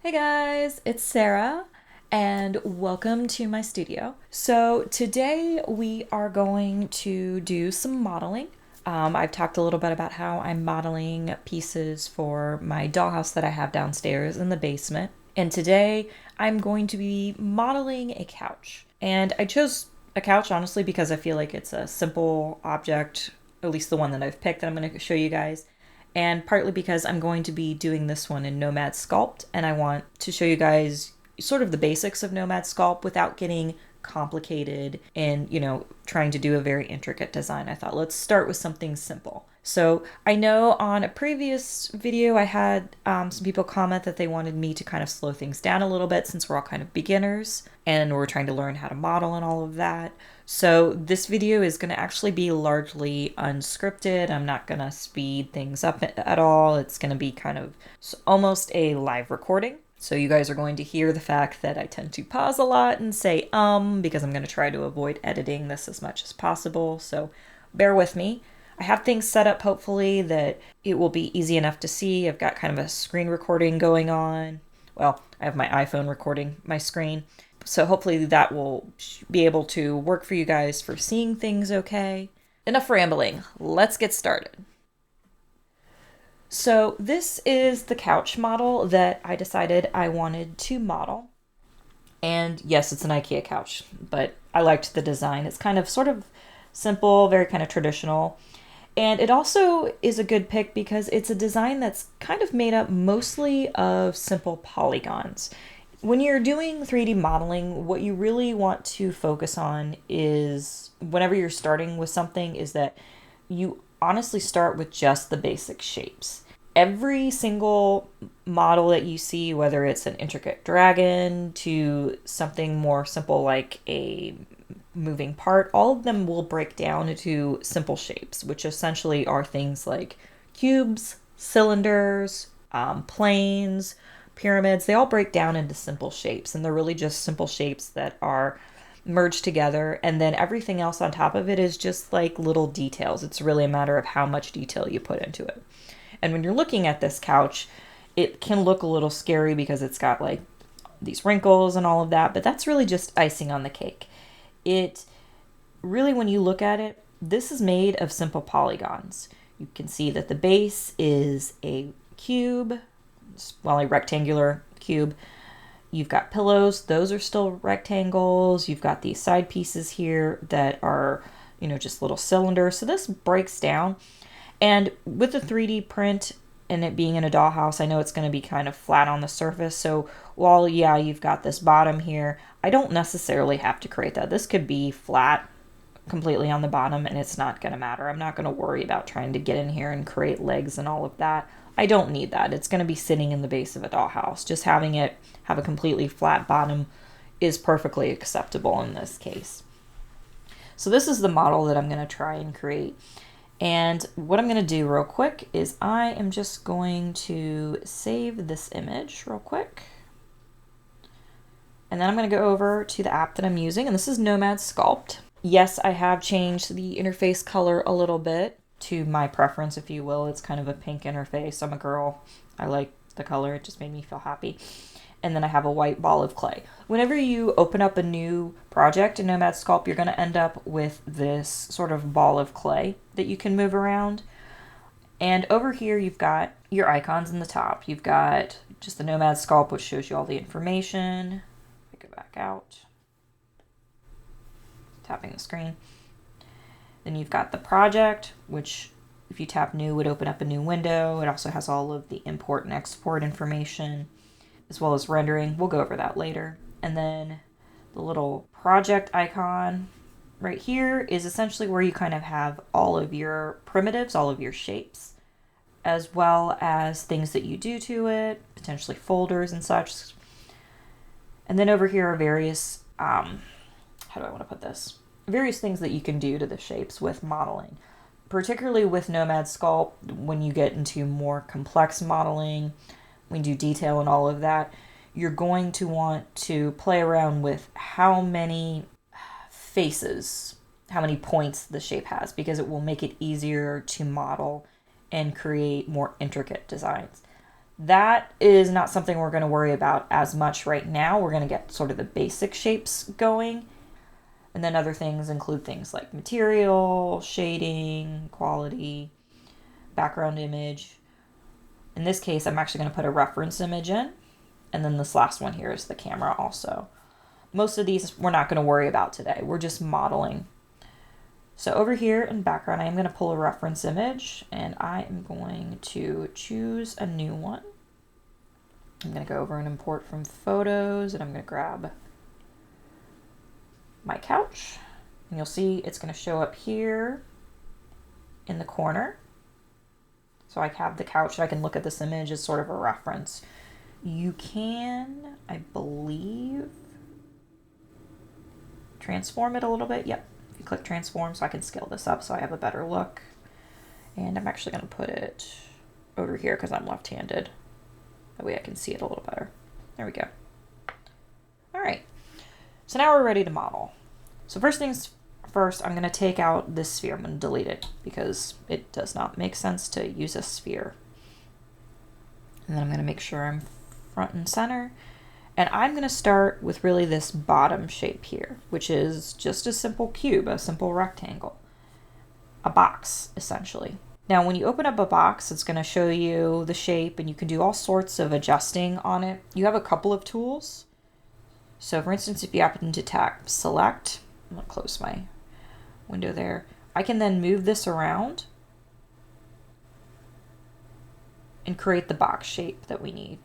Hey guys, it's Sarah and welcome to my studio. So today we are going to do some modeling. I've talked a little bit about how I'm modeling pieces for my dollhouse that I have downstairs in the basement. And today I'm going to be modeling a couch. And I chose a couch honestly because I feel like it's a simple object, at least the one that I've picked that I'm going to show you guys, and partly because I'm going to be doing this one in Nomad Sculpt, and I want to show you guys sort of the basics of Nomad Sculpt without getting complicated and, trying to do a very intricate design. I thought let's start with something simple. So I know on a previous video I had some people comment that they wanted me to kind of slow things down a little bit since we're all kind of beginners and we're trying to learn how to model and all of that. So this video is going to actually be largely unscripted. I'm not going to speed things up at all. It's going to be kind of almost a live recording. So you guys are going to hear the fact that I tend to pause a lot and say because I'm going to try to avoid editing this as much as possible. So bear with me. I have things set up hopefully that it will be easy enough to see. I've got kind of a screen recording going on. Well, I have my iPhone recording my screen. So hopefully that will be able to work for you guys for seeing things okay. Enough rambling. Let's get started. So this is the couch model that I decided I wanted to model. And yes, it's an Ikea couch, but I liked the design. It's kind of sort of simple, very kind of traditional. And it also is a good pick because it's a design that's kind of made up mostly of simple polygons. When you're doing 3D modeling, what you really want to focus on is whenever you're starting with something is that you honestly start with just the basic shapes. Every single model that you see, whether it's an intricate dragon to something more simple like a moving part, all of them will break down into simple shapes, which essentially are things like cubes, cylinders, planes, pyramids. They all break down into simple shapes, and they're really just simple shapes that are merged together, and then everything else on top of it is just like little details. It's really a matter of how much detail you put into it. And when you're looking at this couch, it can look a little scary because it's got like these wrinkles and all of that, but that's really just icing on the cake. It really, when you look at it, this is made of simple polygons. You can see that the base is a cube, well, a rectangular cube. You've got pillows, those are still rectangles. You've got these side pieces here that are, just little cylinders. So this breaks down. And with the 3D print and it being in a dollhouse, I know it's going to be kind of flat on the surface. So while, yeah, you've got this bottom here, I don't necessarily have to create that. This could be flat completely on the bottom and it's not going to matter. I'm not going to worry about trying to get in here and create legs and all of that. I don't need that. It's going to be sitting in the base of a dollhouse. Just having it have a completely flat bottom is perfectly acceptable in this case. So this is the model that I'm going to try and create. And what I'm going to do real quick is I am just going to save this image real quick. And then I'm going to go over to the app that I'm using, and this is Nomad Sculpt. Yes, I have changed the interface color a little bit to my preference, if you will. It's kind of a pink interface. I'm a girl. I like the color. It just made me feel happy. And then I have a white ball of clay. Whenever you open up a new project in Nomad Sculpt, you're going to end up with this sort of ball of clay that you can move around. And over here, you've got your icons in the top. You've got just the Nomad Sculpt, which shows you all the information. Pick it back out. Tapping the screen. Then you've got the project, which if you tap new would open up a new window. It also has all of the import and export information, as well as rendering. We'll go over that later. And then the little project icon right here is essentially where you kind of have all of your primitives, all of your shapes, as well as things that you do to it, potentially folders and such. And then over here are various, how do I want to put this? Various things that you can do to the shapes with modeling. Particularly with Nomad Sculpt, when you get into more complex modeling, when you do detail and all of that, you're going to want to play around with how many faces, how many points the shape has, because it will make it easier to model and create more intricate designs. That is not something we're going to worry about as much right now. We're going to get sort of the basic shapes going. And then other things include things like material, shading, quality, background image. In this case, I'm actually going to put a reference image in. And then this last one here is the camera also. Most of these we're not going to worry about today. We're just modeling. So over here in background, I am going to pull a reference image and I am going to choose a new one. I'm going to go over and import from photos and I'm going to grab my couch. And you'll see it's going to show up here in the corner. So I have the couch and I can look at this image as sort of a reference. You can, I believe, transform it a little bit. Yep. If you click transform, so I can scale this up so I have a better look. And I'm actually going to put it over here because I'm left-handed. That way I can see it a little better. There we go. All right. So now we're ready to model. So first things first, I'm going to take out this sphere. I'm going to delete it because it does not make sense to use a sphere. And then I'm going to make sure I'm front and center. And I'm going to start with really this bottom shape here, which is just a simple cube, a simple rectangle, a box essentially. Now, when you open up a box, it's going to show you the shape and you can do all sorts of adjusting on it. You have a couple of tools. So for instance, if you happen to tap select, I'm going to close my window there. I can then move this around and create the box shape that we need.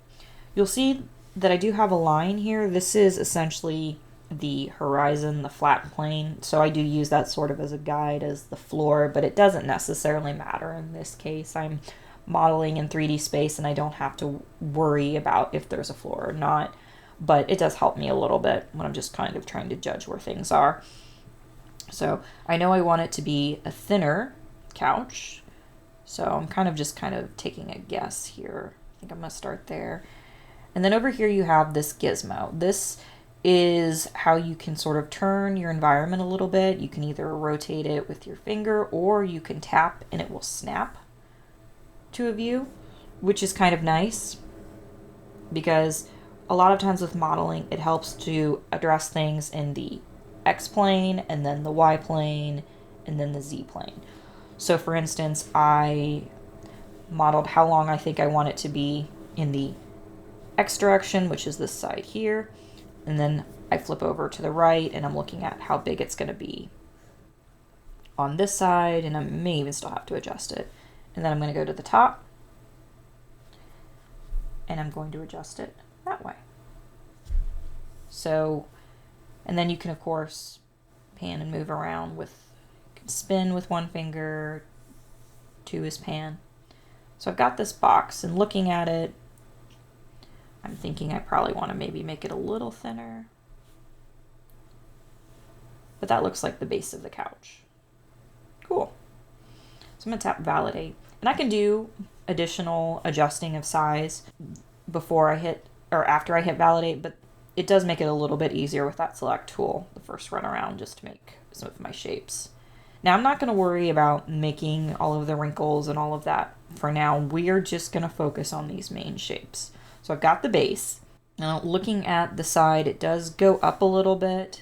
You'll see that I do have a line here. This is essentially the horizon, the flat plane. So I do use that sort of as a guide as the floor, but it doesn't necessarily matter in this case. I'm modeling in 3D space and I don't have to worry about if there's a floor or not, but it does help me a little bit when I'm just kind of trying to judge where things are. So I know I want it to be a thinner couch. So I'm kind of taking a guess here. I think I'm gonna start there. And then over here you have this gizmo. This is how you can sort of turn your environment a little bit. You can either rotate it with your finger or you can tap and it will snap to a view, which is kind of nice because a lot of times with modeling, it helps to address things in the X plane and then the Y plane and then the Z plane. So for instance, I modeled how long I think I want it to be in the X direction, which is this side here. And then I flip over to the right and I'm looking at how big it's going to be on this side. And I may even still have to adjust it. And then I'm going to go to the top and I'm going to adjust it that way. So, and then you can of course pan and move around with, you can spin with one finger, two is pan. So I've got this box and looking at it, I'm thinking I probably want to maybe make it a little thinner. But that looks like the base of the couch. Cool. So I'm going to tap validate. And I can do additional adjusting of size before I hit, or after I hit validate, but it does make it a little bit easier with that select tool, the first run around, just to make some of my shapes. Now I'm not going to worry about making all of the wrinkles and all of that for now. We are just going to focus on these main shapes. So I've got the base. Now looking at the side, it does go up a little bit.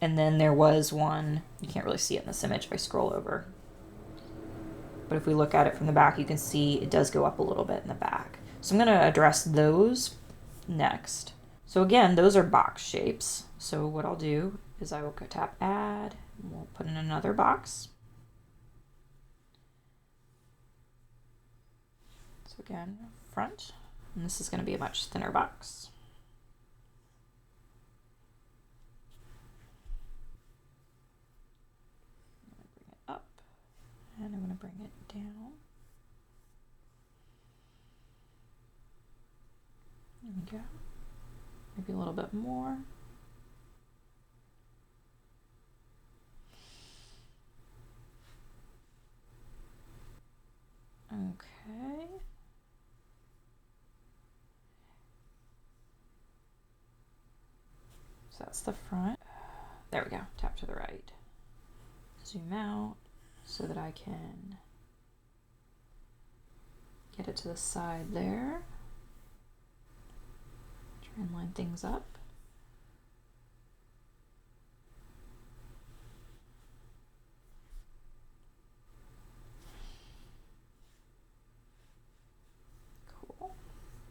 And then there was one, you can't really see it in this image if I scroll over. But if we look at it from the back, you can see it does go up a little bit in the back. So I'm going to address those next. So again, those are box shapes. So what I'll do is I will go tap add, and we'll put in another box. So again, front. And this is going to be a much thinner box. I'm going to bring it up and I'm going to bring it down. There we go. Maybe a little bit more. Okay. So that's the front. There we go. Tap to the right. Zoom out so that I can get it to the side there. Try and line things up. Cool.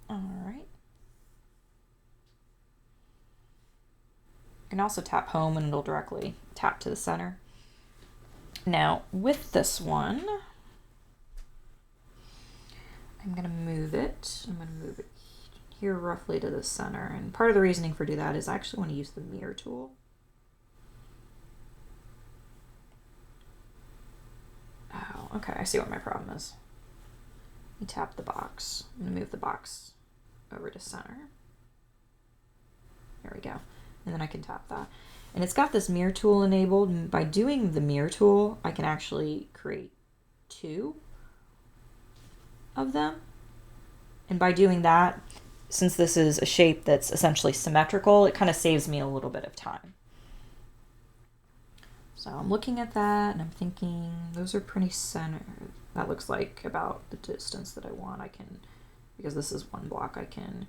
All right. You can also tap home and it'll directly tap to the center. Now with this one, I'm going to move it. I'm going to move it here roughly to the center. And part of the reasoning for do that is I actually want to use the mirror tool. Oh, okay. I see what my problem is. You tap the box. I'm going to move the box over to center. There we go. And then I can tap that. And it's got this mirror tool enabled. And by doing the mirror tool, I can actually create 2 of them. And by doing that, since this is a shape that's essentially symmetrical, it kind of saves me a little bit of time. So I'm looking at that and I'm thinking those are pretty centered. That looks like about the distance that I want. I can, because this is one block, I can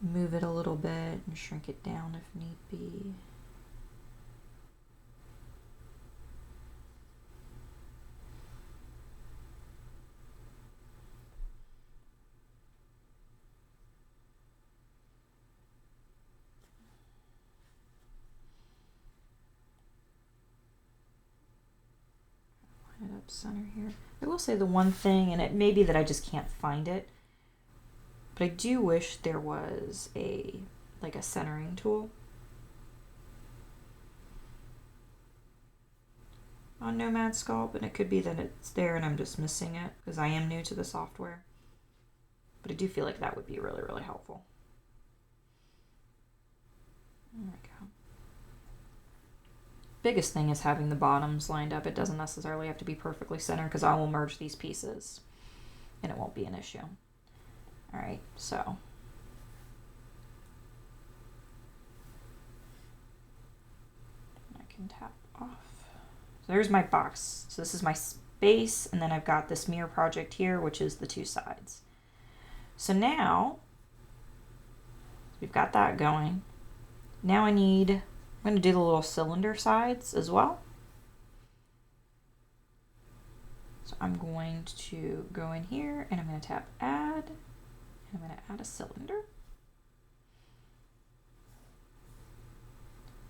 move it a little bit and shrink it down if need be. Line it up center here. I will say the one thing, and it may be that I just can't find it, but I do wish there was a centering tool on Nomad Sculpt, and it could be that it's there and I'm just missing it because I am new to the software. But I do feel like that would be really, really helpful. There we go. Biggest thing is having the bottoms lined up. It doesn't necessarily have to be perfectly centered because I will merge these pieces and it won't be an issue. All right, so I can tap off. So there's my box. So this is my space, and then I've got this mirror project here, which is the 2 sides. So now we've got that going. Now I'm going to do the little cylinder sides as well. So I'm going to go in here and I'm going to tap add. I'm going to add a cylinder.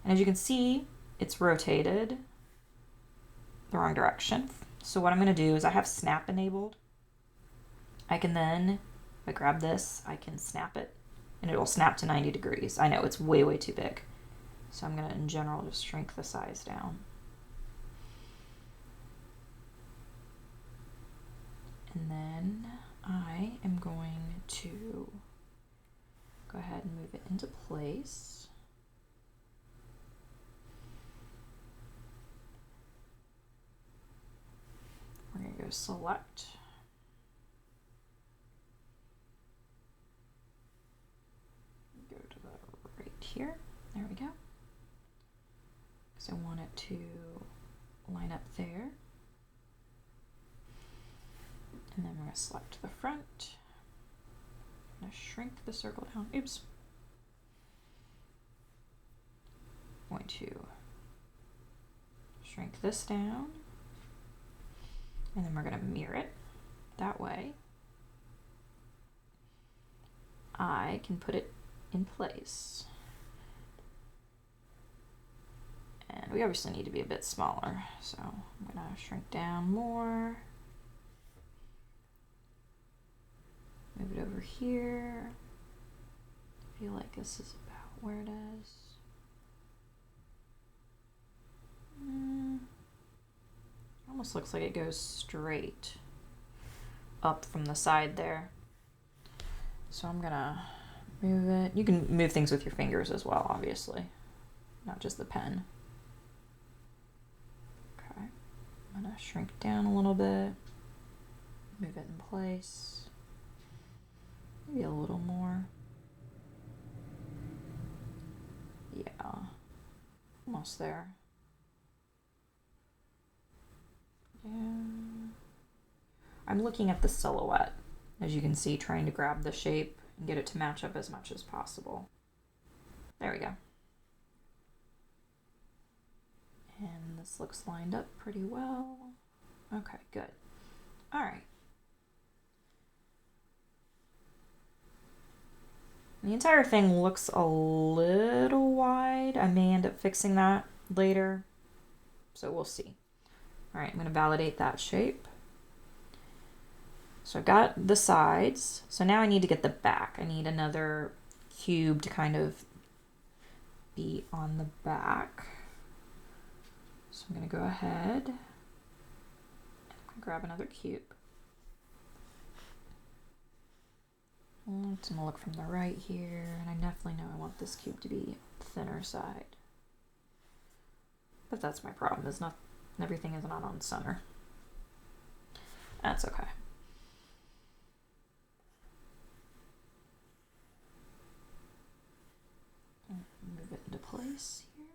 And as you can see, it's rotated the wrong direction. So what I'm going to do is I have snap enabled. I can then, if I grab this, I can snap it and it will snap to 90 degrees. I know it's way, way too big. So I'm going to, in general, just shrink the size down. And then I am going to go ahead and move it into place. We're going to go select. Go to the right here. There we go. Because I want it to line up there. And then we're going to select the front. I'm going to shrink the circle down. Oops. I'm going to shrink this down. And then we're going to mirror it. That way, I can put it in place. And we obviously need to be a bit smaller. So I'm going to shrink down more. Move it over here. I feel like this is about where it is. Almost looks like it goes straight up from the side there. So I'm gonna move it. You can move things with your fingers as well, obviously, not just the pen. Okay, I'm gonna shrink down a little bit, move it in place. Maybe a little more. Yeah, almost there. Yeah. I'm looking at the silhouette, as you can see, trying to grab the shape, and get it to match up as much as possible. There we go. And this looks lined up pretty well. Okay, good. All right. The entire thing looks a little wide. I may end up fixing that later, so we'll see. All right, I'm going to validate that shape. So I've got the sides. So now I need to get the back. I need another cube to kind of be on the back. So I'm going to go ahead and grab another cube. I'm just going to look from the right here, and I definitely know I want this cube to be thinner side. But that's my problem, is not everything is not on center. That's okay. Move it into place here.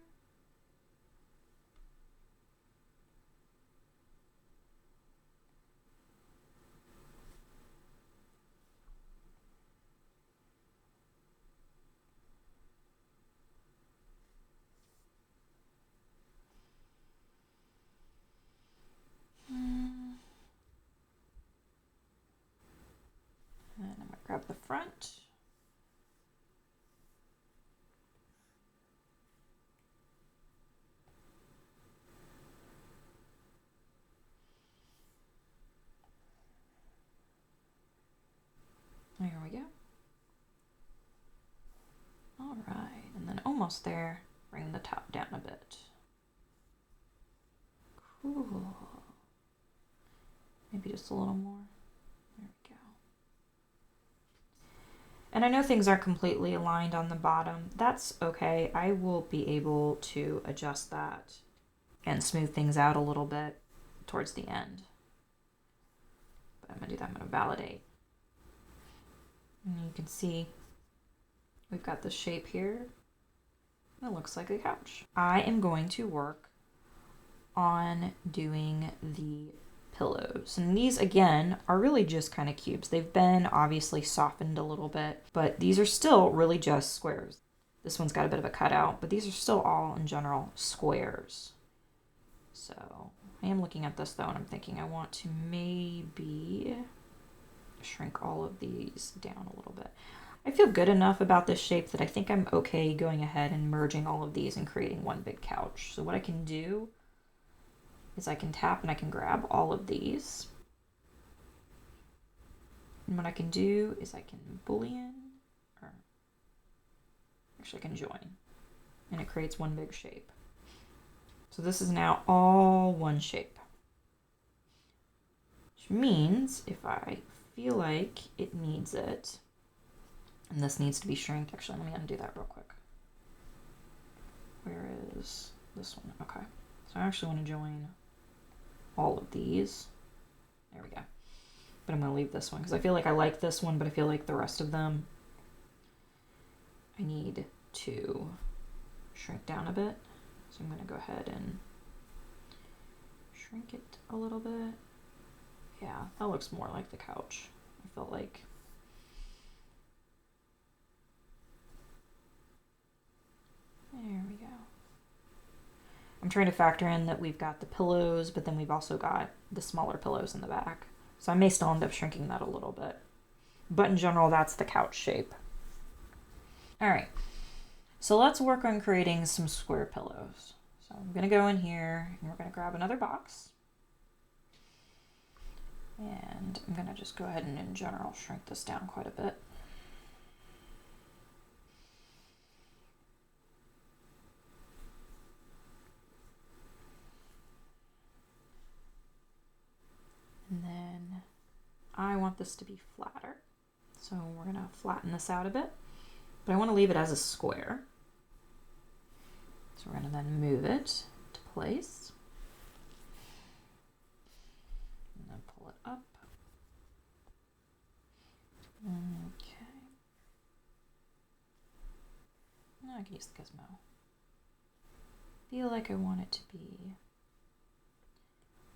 And I'm going to grab the front. There we go. All right, and then almost there, bring the top down a bit. Cool. Maybe just a little more. There we go. And I know things aren't completely aligned on the bottom. That's okay. I will be able to adjust that and smooth things out a little bit towards the end. But I'm going to do that. I'm going to validate. And you can see we've got the shape here. It looks like a couch. I am going to work on doing the pillows. And these, again, are really just kind of cubes. They've been obviously softened a little bit, but these are still really just squares. This one's got a bit of a cutout, but these are still all, in general, squares. So I am looking at this, though, and I'm thinking I want to maybe shrink all of these down a little bit. I feel good enough about this shape that I think I'm okay going ahead and merging all of these and creating one big couch. So what I can do is I can tap and I can grab all of these. And what I can do is I can boolean, or actually I can join, and it creates one big shape. So this is now all one shape. Which means if I feel like it needs it, and this needs to be shrinked. Actually, let me undo that real quick. Where is this one? Okay. So I actually want to join all of these. There we go. But I'm going to leave this one because I feel like I like this one, but I feel like the rest of them I need to shrink down a bit. So I'm going to go ahead and shrink it a little bit. Yeah, that looks more like the couch. I felt like. There we go. I'm trying to factor in that we've got the pillows, but then we've also got the smaller pillows in the back. So I may still end up shrinking that a little bit. But in general, that's the couch shape. All right. So let's work on creating some square pillows. So I'm going to go in here and we're going to grab another box. And I'm going to just go ahead and in general shrink this down quite a bit. And then I want this to be flatter. So we're going to flatten this out a bit, but I want to leave it as a square. So we're going to then move it to place. And then pull it up. Okay. Now I can use the gizmo. Feel like I want it to be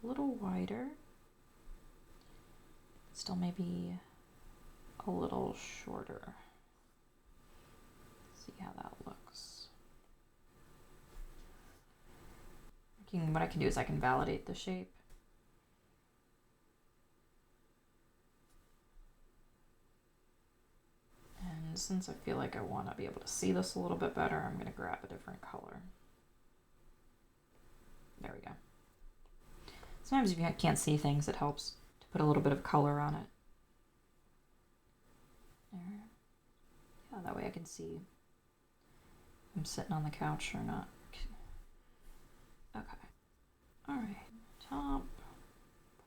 a little wider. Still maybe a little shorter. See how that looks. What I can do is I can validate the shape. And since I feel like I want to be able to see this a little bit better, I'm going to grab a different color. There we go. Sometimes if you can't see things, it helps to put a little bit of color on it. There. Yeah, that way I can see if I'm sitting on the couch or not. Okay. All right. Top.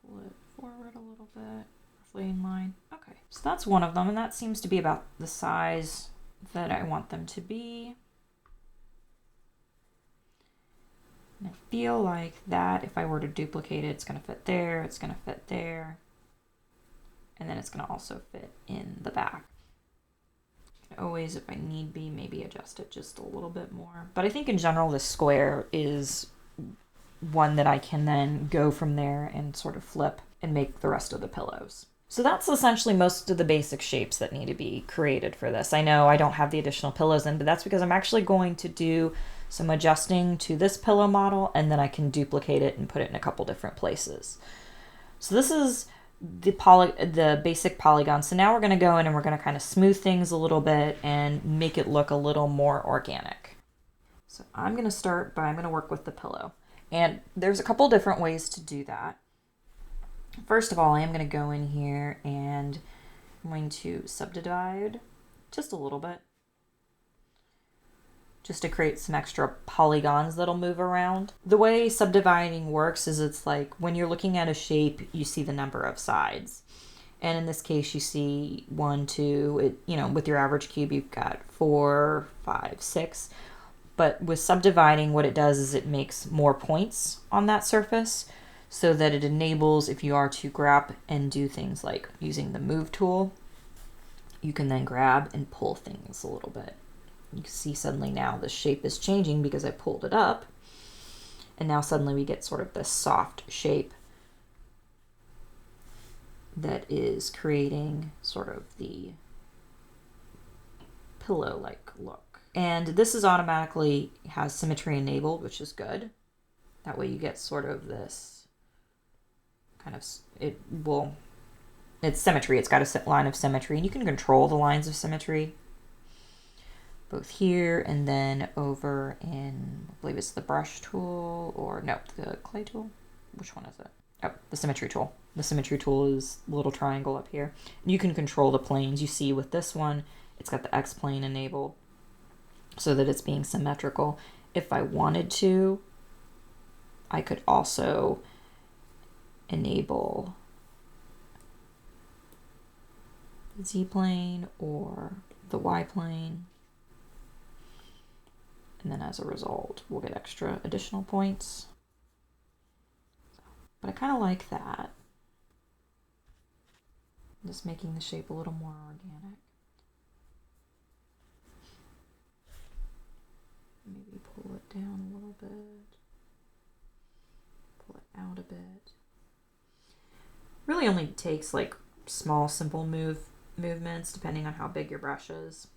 Pull it forward a little bit. Roughly in line. Okay. So that's one of them, and that seems to be about the size that I want them to be. And I feel like that if I were to duplicate it, it's going to fit there, it's going to fit there, and then it's going to also fit in the back. I can always, if I need be, maybe adjust it just a little bit more. But I think in general, this square is one that I can then go from there and sort of flip and make the rest of the pillows. So that's essentially most of the basic shapes that need to be created for this. I know I don't have the additional pillows in, but that's because I'm actually going to do some adjusting to this pillow model, and then I can duplicate it and put it in a couple different places. So this is the basic polygon. So now we're going to go in and we're going to kind of smooth things a little bit and make it look a little more organic. So I'm going to start by, I'm going to work with the pillow. And there's a couple different ways to do that. First of all, I am going to go in here and I'm going to subdivide just a little bit, just to create some extra polygons that'll move around. The way subdividing works is it's like when you're looking at a shape, you see the number of sides. And in this case, you see 1, 2, with your average cube, you've got 4, 5, 6. But with subdividing, what it does is it makes more points on that surface so that it enables, if you are to grab and do things like using the move tool, you can then grab and pull things a little bit. You can see suddenly now the shape is changing because I pulled it up. And now suddenly we get sort of this soft shape that is creating sort of the pillow-like look. And this is automatically has symmetry enabled, which is good. That way you get sort of this kind of, it's symmetry. It's got a line of symmetry, and you can control the lines of symmetry both here and then over in, I believe it's the brush tool, or no, the clay tool. Which one is it? Oh, the symmetry tool. The symmetry tool is the little triangle up here. And you can control the planes. You see with this one, it's got the X plane enabled so that it's being symmetrical. If I wanted to, I could also enable the Z plane or the Y plane. And then as a result, we'll get extra additional points. But I kind of like that. Just making the shape a little more organic. Maybe pull it down a little bit. Pull it out a bit. Really only takes like small, simple movements, depending on how big your brush is,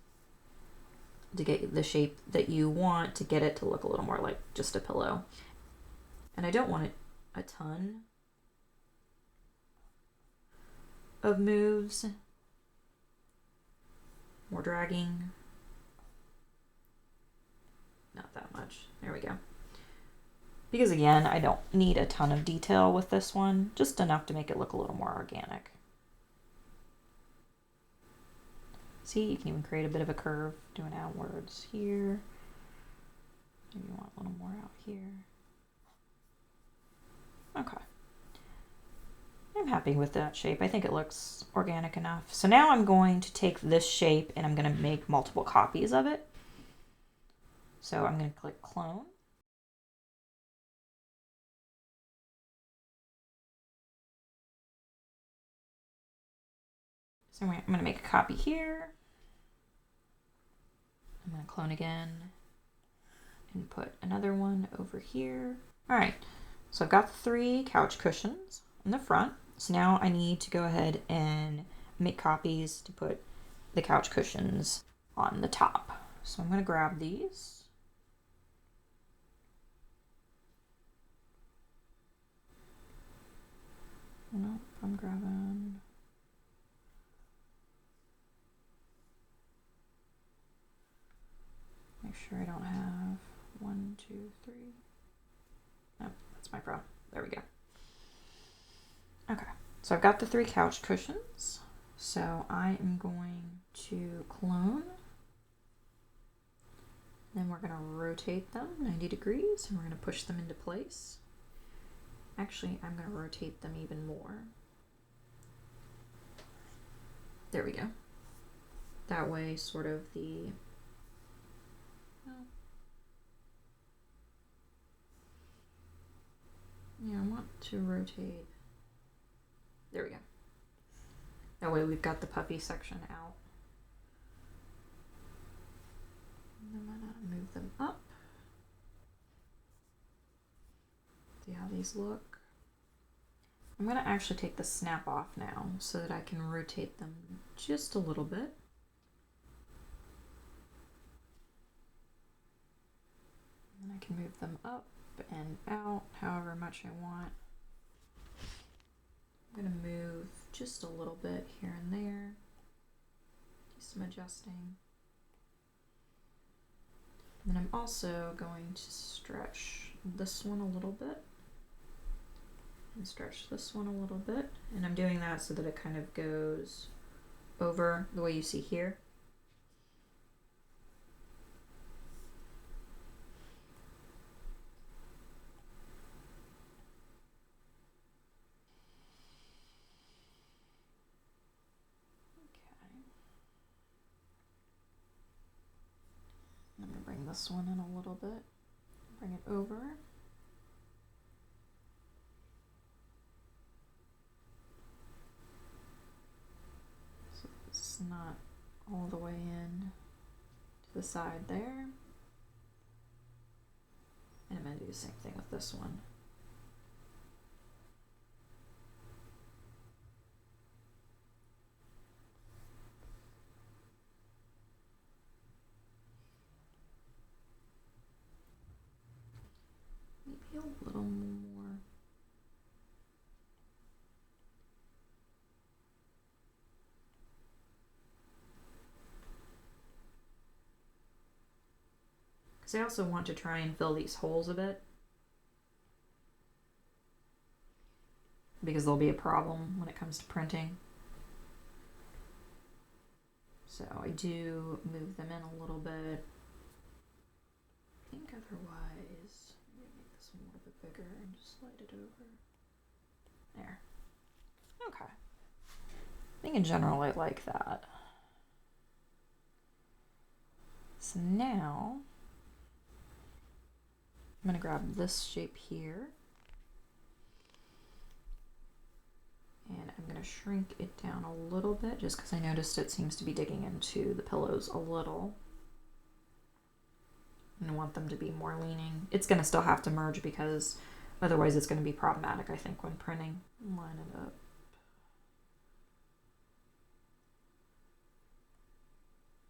to get the shape that you want, to get it to look a little more like just a pillow. And I don't want it a ton of moves. More dragging. Not that much. There we go. Because again, I don't need a ton of detail with this one, just enough to make it look a little more organic. See, you can even create a bit of a curve doing outwards here. Maybe you want a little more out here. Okay. I'm happy with that shape. I think it looks organic enough. So now I'm going to take this shape and I'm going to make multiple copies of it. So I'm going to click clone. So I'm going to make a copy here. I'm going to clone again and put another one over here. All right, so I've got the 3 couch cushions in the front. So now I need to go ahead and make copies to put the couch cushions on the top. So I'm going to grab these. No, I'm grabbing... Make sure I don't have 1, 2, 3. No, that's my problem. There we go. Okay, so I've got the 3 couch cushions. So I am going to clone. Then we're going to rotate them 90 degrees and we're going to push them into place. Actually, I'm going to rotate them even more. There we go. That way, sort of the... Yeah, I want to rotate. There we go. That way we've got the puffy section out. And I'm gonna move them up. See how these look? I'm gonna actually take the snap off now so that I can rotate them just a little bit. And I can move them up and out however much I want. I'm going to move just a little bit here and there. Do some adjusting. And then I'm also going to stretch this one a little bit and stretch this one a little bit. And I'm doing that so that it kind of goes over the way you see here. This one in a little bit, bring it over. So it's not all the way in to the side there. And I'm going to do the same thing with this one. A little more. Because I also want to try and fill these holes a bit. Because there'll be a problem when it comes to printing. So I do move them in a little bit. I think otherwise... a little bit bigger and just slide it over. There. Okay. I think in general I like that. So now I'm going to grab this shape here and I'm going to shrink it down a little bit just because I noticed it seems to be digging into the pillows a little. And I want them to be more leaning. It's going to still have to merge because otherwise it's going to be problematic, I think, when printing. Line it up.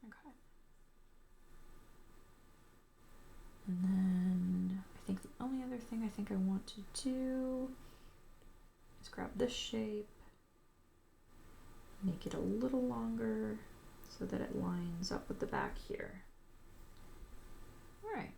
Okay. And then I think the only other thing I think I want to do is grab this shape, make it a little longer so that it lines up with the back here. Alright,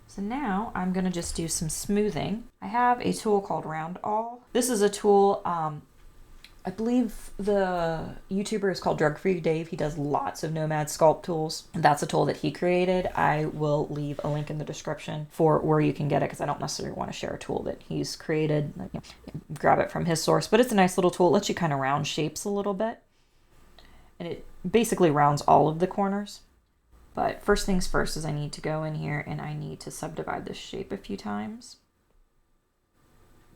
so now I'm going to just do some smoothing. I have a tool called Round All. This is a tool, I believe the YouTuber is called DrugFreeDave. He does lots of Nomad Sculpt tools, and that's a tool that he created. I will leave a link in the description for where you can get it because I don't necessarily want to share a tool that he's created. Like, you know, grab it from his source, but it's a nice little tool. It lets you kind of round shapes a little bit, and it basically rounds all of the corners. But first things first is I need to go in here and I need to subdivide this shape a few times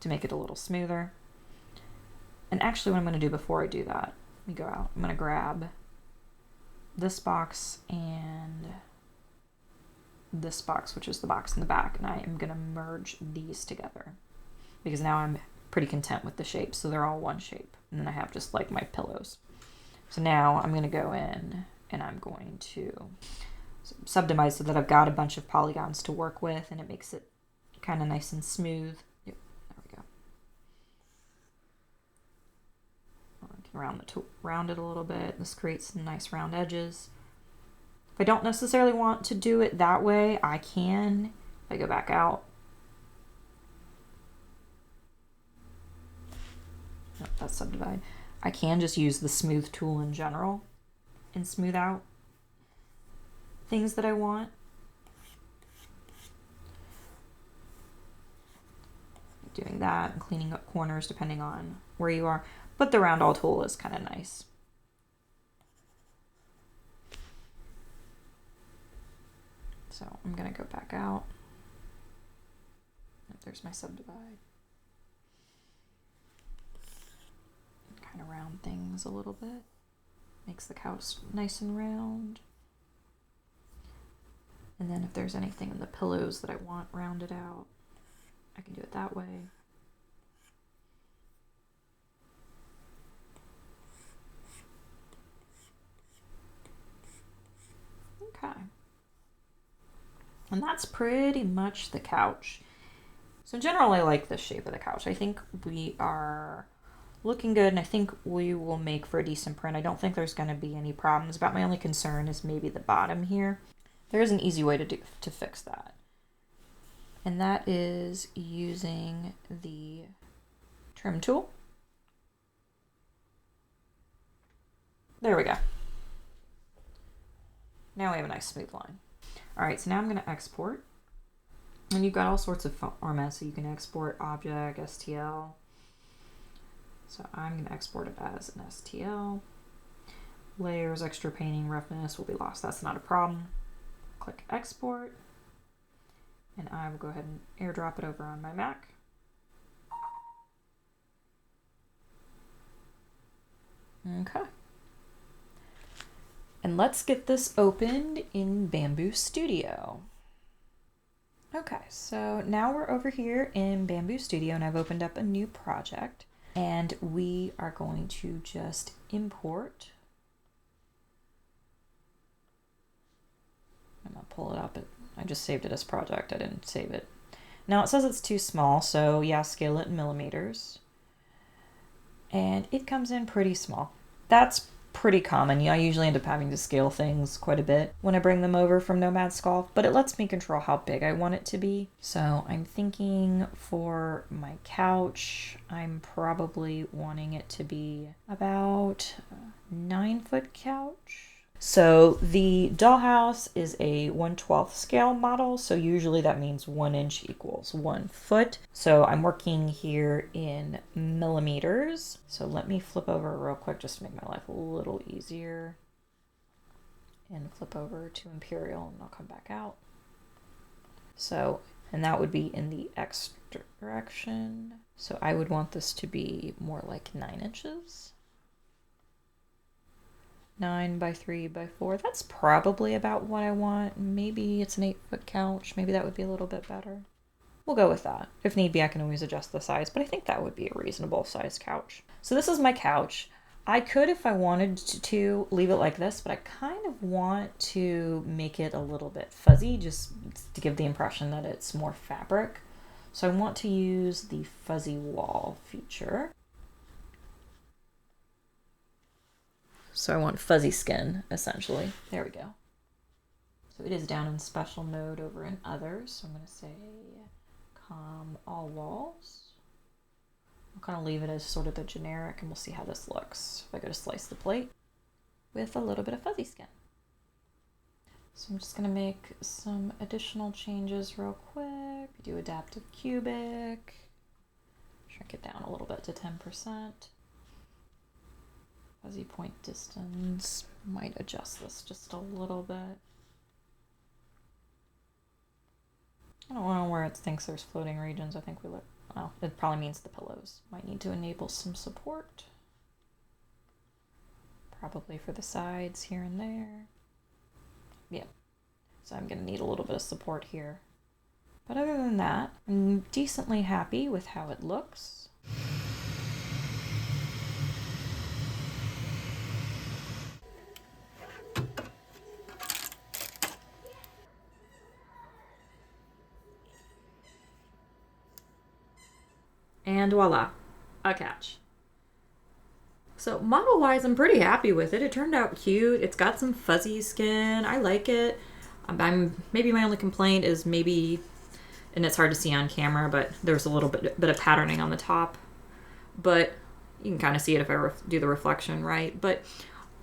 to make it a little smoother. And actually what I'm going to do before I do that, let me go out. I'm going to grab this box and this box, which is the box in the back, and I am going to merge these together because now I'm pretty content with the shape, so they're all one shape. And then I have just like my pillows. So now I'm going to go in and I'm going to subdivide so that I've got a bunch of polygons to work with, and it makes it kind of nice and smooth. Yep, there we go. I can round it a little bit. This creates some nice round edges. If I don't necessarily want to do it that way, I can. If I go back out. Nope, that's subdivide. I can just use the smooth tool in general and smooth out things that I want. Doing that and cleaning up corners depending on where you are. But the round all tool is kind of nice. So I'm going to go back out. There's my subdivide. Kind of round things a little bit. Makes the couch nice and round. And then if there's anything in the pillows that I want rounded out, I can do it that way. Okay. And that's pretty much the couch. So in general, I like the shape of the couch. I think we are looking good, and I think we will make for a decent print. I don't think there's going to be any problems about. My only concern is maybe the bottom here. There is an easy way to fix that. And that is using the trim tool. There we go. Now we have a nice smooth line. All right, so now I'm going to export. And you've got all sorts of formats, so you can export object, STL. So I'm going to export it as an STL. Layers, extra painting, roughness will be lost. That's not a problem. Click export. And I will go ahead and airdrop it over on my Mac. Okay. And let's get this opened in Bambu Studio. Okay, so now we're over here in Bambu Studio, and I've opened up a new project, and we are going to just import. I'm gonna pull it up. I just saved it as project. I didn't save it. Now it says it's too small, so yeah, scale it in millimeters. And it comes in pretty small. That's pretty common. I usually end up having to scale things quite a bit when I bring them over from Nomad Sculpt, but it lets me control how big I want it to be. So I'm thinking for my couch, I'm probably wanting it to be about a 9-foot couch. So the dollhouse is a 1/12 scale model, so usually that means 1 inch equals 1 foot. So I'm working here in millimeters. So let me flip over real quick just to make my life a little easier. And flip over to Imperial, and I'll come back out. So, and that would be in the X direction. So I would want this to be more like 9 inches. 9 by 3 by 4. That's probably about what I want. Maybe it's an 8-foot couch. Maybe that would be a little bit better. We'll go with that. If need be, I can always adjust the size, but I think that would be a reasonable size couch. So this is my couch. I could, if I wanted to, leave it like this, but I kind of want to make it a little bit fuzzy, just to give the impression that it's more fabric. So I want to use the fuzzy wall feature. So I want fuzzy skin, essentially. There we go. So it is down in special mode over in others. So I'm going to say all walls. I'll kind of leave it as sort of the generic, and we'll see how this looks. If I go to slice the plate with a little bit of fuzzy skin. So I'm just going to make some additional changes real quick. Do adaptive cubic. Shrink it down a little bit to 10%. Fuzzy point distance, might adjust this just a little bit. I don't know where it thinks there's floating regions. I think we look, well, it probably means the pillows. Might need to enable some support. Probably for the sides here and there. Yeah, so I'm gonna need a little bit of support here. But other than that, I'm decently happy with how it looks. and voila, a couch. So model-wise, I'm pretty happy with it. It turned out cute. It's got some fuzzy skin. I like it. Maybe my only complaint is maybe, and it's hard to see on camera, but there's a little bit of patterning on the top. But you can kind of see it if I do the reflection right. But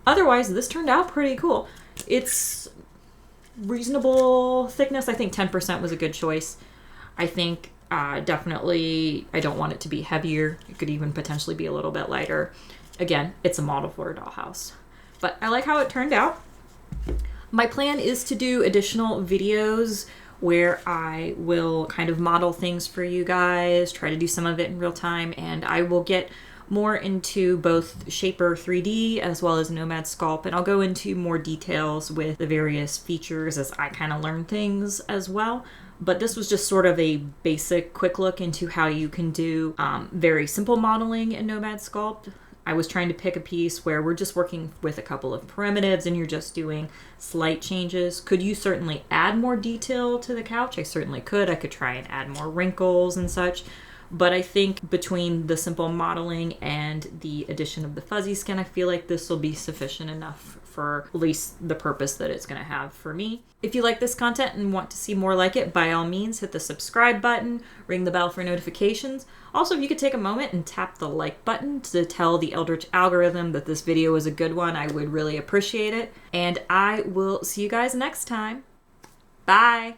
otherwise, this turned out pretty cool. It's reasonable thickness. I think 10% was a good choice. I think definitely I don't want it to be heavier. It could even potentially be a little bit lighter. Again, it's a model for a dollhouse. But I like how it turned out. My plan is to do additional videos where I will kind of model things for you guys, try to do some of it in real time, and I will get more into both Shaper 3D as well as Nomad Sculpt, and I'll go into more details with the various features as I kind of learn things as well. But this was just sort of a basic quick look into how you can do very simple modeling in Nomad Sculpt. I was trying to pick a piece where we're just working with a couple of primitives and you're just doing slight changes. Could you certainly add more detail to the couch? I certainly could. I could try and add more wrinkles and such. But I think between the simple modeling and the addition of the fuzzy skin, I feel like this will be sufficient enough for at least the purpose that it's going to have for me. If you like this content and want to see more like it, by all means, hit the subscribe button, ring the bell for notifications. Also, if you could take a moment and tap the like button to tell the Eldritch algorithm that this video is a good one, I would really appreciate it. And I will see you guys next time. Bye!